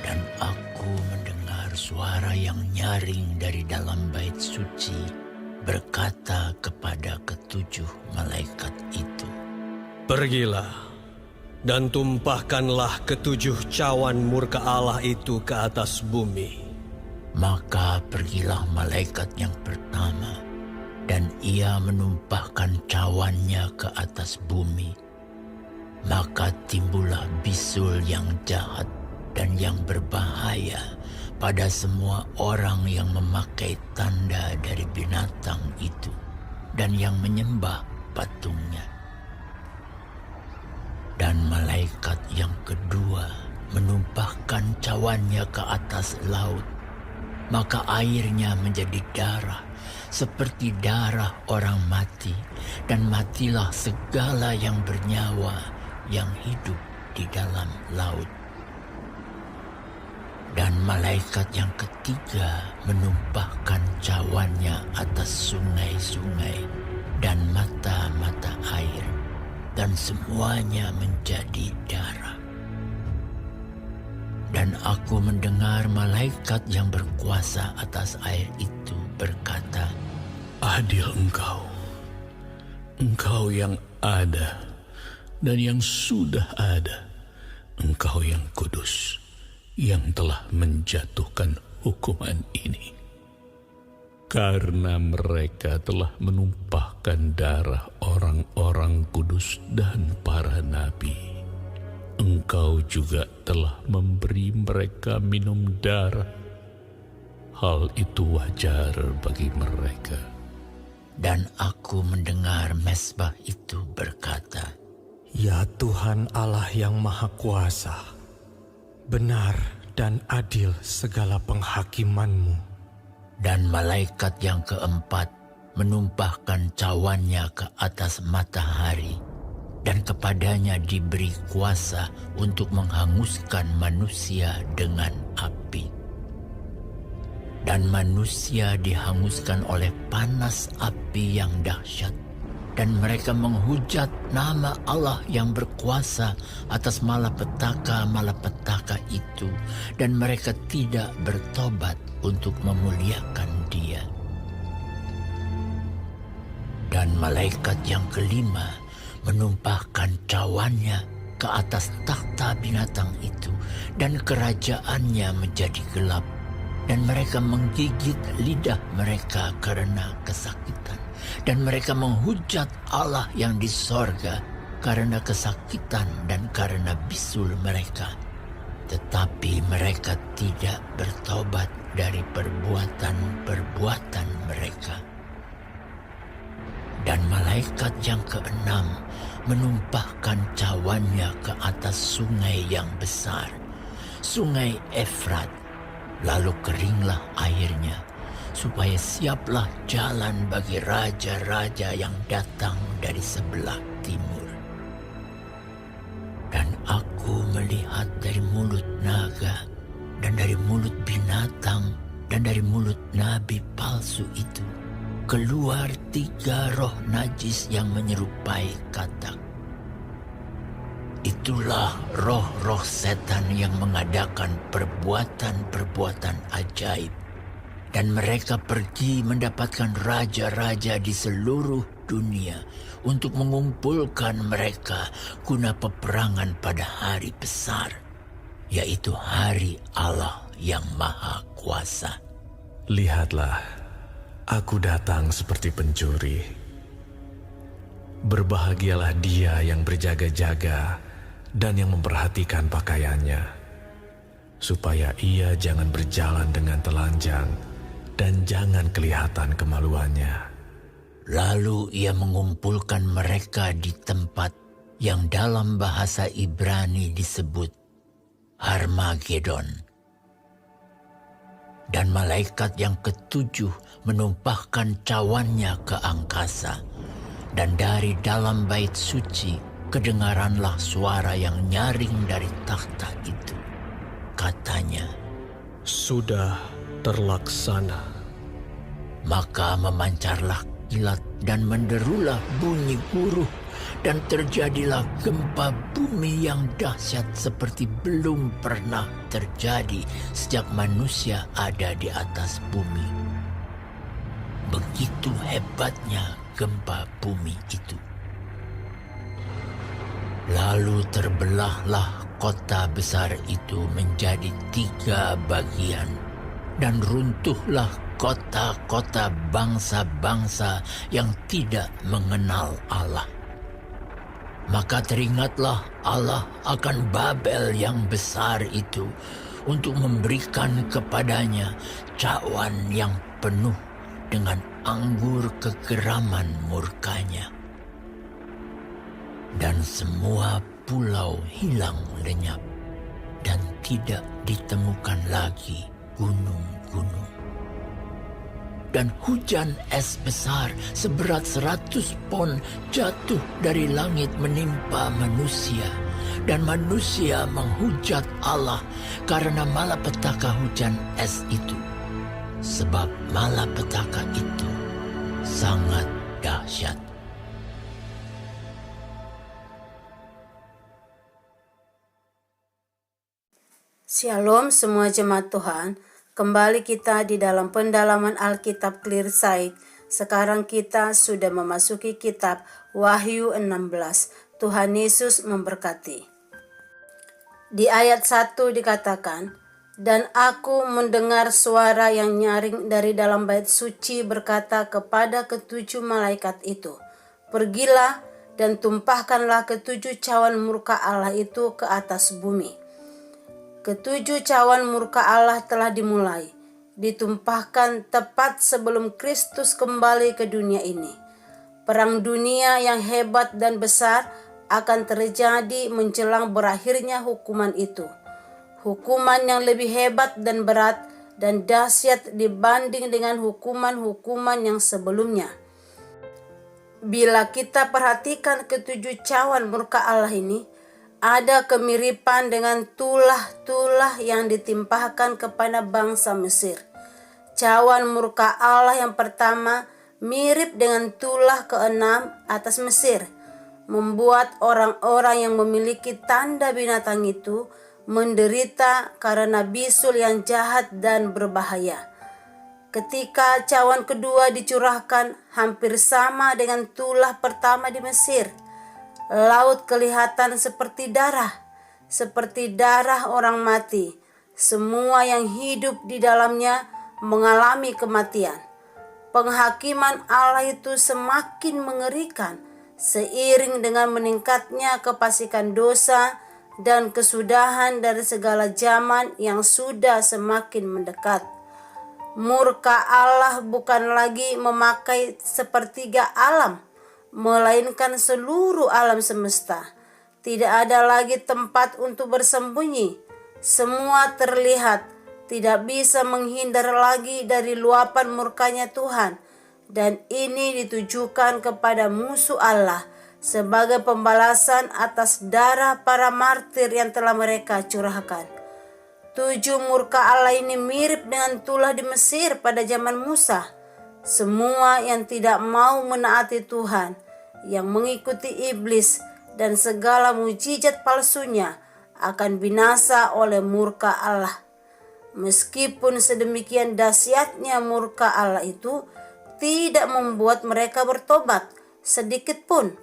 Dan aku mendengar suara yang nyaring dari dalam bait suci berkata kepada ketujuh malaikat itu, "Pergilah dan tumpahkanlah ketujuh cawan murka Allah itu ke atas bumi." Maka pergilah malaikat yang pertama, dan ia menumpahkan cawannya ke atas bumi. Maka timbullah bisul yang jahat dan yang berbahaya pada semua orang yang memakai tanda dari binatang itu dan yang menyembah patungnya. Dan malaikat yang kedua menumpahkan cawannya ke atas laut. Maka airnya menjadi darah, seperti darah orang mati, dan matilah segala yang bernyawa yang hidup di dalam laut. Dan malaikat yang ketiga menumpahkan cawannya atas sungai-sungai dan mata-mata air, dan semuanya menjadi darah. Dan aku mendengar malaikat yang berkuasa atas air itu berkata, "Adil Engkau yang ada dan yang sudah ada, Engkau yang kudus, yang telah menjatuhkan hukuman ini. Karena mereka telah menumpahkan darah orang-orang kudus dan para nabi, Engkau juga telah memberi mereka minum darah. Hal itu wajar bagi mereka." Dan aku mendengar mezbah itu berkata, "Ya Tuhan Allah yang Maha Kuasa, benar dan adil segala penghakiman-Mu." Dan malaikat yang keempat menumpahkan cawannya ke atas matahari, dan kepadanya diberi kuasa untuk menghanguskan manusia dengan api. Dan manusia dihanguskan oleh panas api yang dahsyat, dan mereka menghujat nama Allah yang berkuasa atas malapetaka-malapetaka itu, dan mereka tidak bertobat untuk memuliakan Dia. Dan malaikat yang kelima menumpahkan cawannya ke atas takhta binatang itu, dan kerajaannya menjadi gelap, dan mereka menggigit lidah mereka karena kesakitan, dan mereka menghujat Allah yang di sorga karena kesakitan dan karena bisul mereka. Tetapi mereka tidak bertobat dari perbuatan-perbuatan mereka. Dan malaikat yang keenam menumpahkan cawannya ke atas sungai yang besar, sungai Efrat. Lalu keringlah airnya, supaya siaplah jalan bagi raja-raja yang datang dari sebelah timur. Dan aku melihat dari mulut naga, dan dari mulut binatang, dan dari mulut nabi palsu itu keluar 3 roh najis yang menyerupai katak. Itulah roh-roh setan yang mengadakan perbuatan-perbuatan ajaib. Dan mereka pergi mendapatkan raja-raja di seluruh dunia untuk mengumpulkan mereka guna peperangan pada hari besar, yaitu hari Allah yang Maha Kuasa. Lihatlah, aku datang seperti pencuri. Berbahagialah dia yang berjaga-jaga dan yang memperhatikan pakaiannya, supaya ia jangan berjalan dengan telanjang dan jangan kelihatan kemaluannya. Lalu ia mengumpulkan mereka di tempat yang dalam bahasa Ibrani disebut Harmagedon. Dan malaikat yang ketujuh menumpahkan cawannya ke angkasa, dan dari dalam bait suci kedengaranlah suara yang nyaring dari takhta itu. Katanya, "Sudah terlaksana." Maka memancarlah kilat dan menderulah bunyi guruh dan terjadilah gempa bumi yang dahsyat seperti belum pernah terjadi sejak manusia ada di atas bumi. Begitu hebatnya gempa bumi itu. Lalu terbelahlah kota besar itu menjadi 3 bagian, dan runtuhlah kota-kota bangsa-bangsa yang tidak mengenal Allah. Maka teringatlah Allah akan Babel yang besar itu untuk memberikan kepadanya cawan yang penuh dengan anggur kegeraman murkanya. Dan semua pulau hilang lenyap, dan tidak ditemukan lagi gunung-gunung. Dan hujan es besar seberat 100 pon jatuh dari langit menimpa manusia. Dan manusia menghujat Allah karena malapetaka hujan es itu. Sebab malapetaka itu sangat dahsyat. Shalom semua jemaat Tuhan. Kembali kita di dalam pendalaman Alkitab Clear Sight. Sekarang kita sudah memasuki kitab Wahyu 16. Tuhan Yesus memberkati. Di ayat 1 dikatakan, "Dan aku mendengar suara yang nyaring dari dalam bait suci berkata kepada ketujuh malaikat itu, Pergilah dan tumpahkanlah ketujuh cawan murka Allah itu ke atas bumi." Ketujuh cawan murka Allah telah dimulai, ditumpahkan tepat sebelum Kristus kembali ke dunia ini. Perang dunia yang hebat dan besar akan terjadi menjelang berakhirnya hukuman itu. Hukuman yang lebih hebat dan berat dan dahsyat dibanding dengan hukuman-hukuman yang sebelumnya. Bila kita perhatikan ketujuh cawan murka Allah ini, ada kemiripan dengan tulah-tulah yang ditimpahkan kepada bangsa Mesir. Cawan murka Allah yang pertama mirip dengan tulah ke-6 atas Mesir, membuat orang-orang yang memiliki tanda binatang itu menderita karena bisul yang jahat dan berbahaya. Ketika cawan kedua dicurahkan, hampir sama dengan tulah pertama di Mesir. Laut kelihatan seperti darah orang mati. Semua yang hidup di dalamnya mengalami kematian. Penghakiman Allah itu semakin mengerikan seiring dengan meningkatnya kefasikan dosa dan kesudahan dari segala zaman yang sudah semakin mendekat. Murka Allah bukan lagi memakai sepertiga alam, melainkan seluruh alam semesta. Tidak ada lagi tempat untuk bersembunyi. Semua terlihat, tidak bisa menghindar lagi dari luapan murkanya Tuhan. Dan ini ditujukan kepada musuh Allah sebagai pembalasan atas darah para martir yang telah mereka curahkan. 7 murka Allah ini mirip dengan tulah di Mesir pada zaman Musa. Semua yang tidak mau menaati Tuhan, yang mengikuti iblis dan segala mujizat palsunya akan binasa oleh murka Allah. Meskipun sedemikian dahsyatnya murka Allah itu tidak membuat mereka bertobat sedikit pun.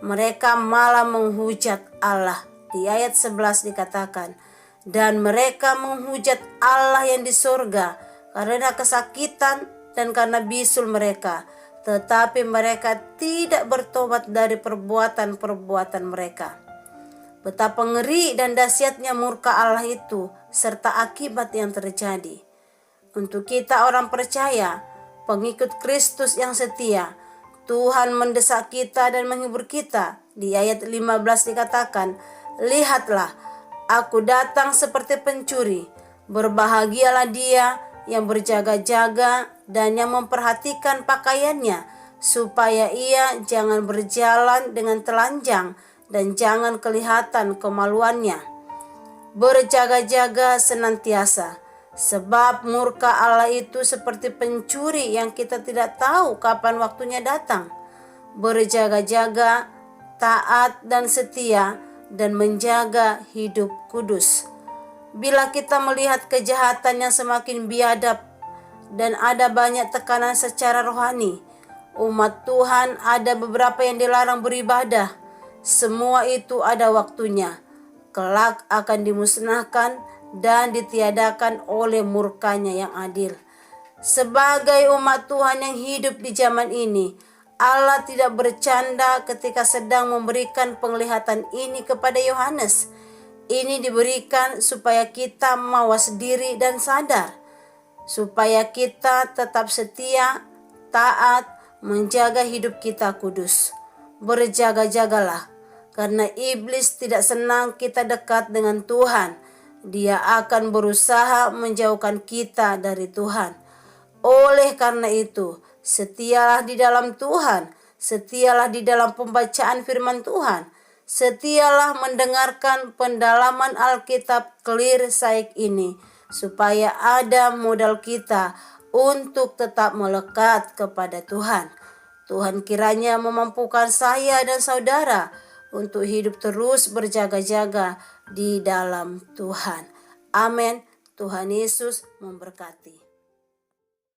Mereka malah menghujat Allah. Di ayat 11 dikatakan, "Dan mereka menghujat Allah yang di sorga karena kesakitan dan karena bisul mereka, tetapi mereka tidak bertobat dari perbuatan-perbuatan mereka." Betapa ngeri dan dahsyatnya murka Allah itu serta akibat yang terjadi. Untuk kita orang percaya, pengikut Kristus yang setia, Tuhan mendesak kita dan menghibur kita. Di ayat 15 dikatakan, "Lihatlah, aku datang seperti pencuri. Berbahagialah dia yang berjaga-jaga dan yang memperhatikan pakaiannya, supaya ia jangan berjalan dengan telanjang dan jangan kelihatan kemaluannya. Berjaga-jaga senantiasa, sebab murka Allah itu seperti pencuri yang kita tidak tahu kapan waktunya datang. Berjaga-jaga, taat dan setia, dan menjaga hidup kudus. Bila kita melihat kejahatan yang semakin biadab dan ada banyak tekanan secara rohani, umat Tuhan ada beberapa yang dilarang beribadah. Semua itu ada waktunya. Kelak akan dimusnahkan dan ditiadakan oleh murkanya yang adil. Sebagai umat Tuhan yang hidup di zaman ini, Allah tidak bercanda ketika sedang memberikan penglihatan ini kepada Yohanes. Ini diberikan supaya kita mawas diri dan sadar, supaya kita tetap setia, taat, menjaga hidup kita kudus. Berjaga-jagalah, karena iblis tidak senang kita dekat dengan Tuhan. Dia akan berusaha menjauhkan kita dari Tuhan. Oleh karena itu, setialah di dalam Tuhan, setialah di dalam pembacaan firman Tuhan, setialah mendengarkan pendalaman Alkitab clear saik ini, supaya ada modal kita untuk tetap melekat kepada Tuhan. Tuhan kiranya memampukan saya dan saudara untuk hidup terus berjaga-jaga di dalam Tuhan. Amin. Tuhan Yesus memberkati.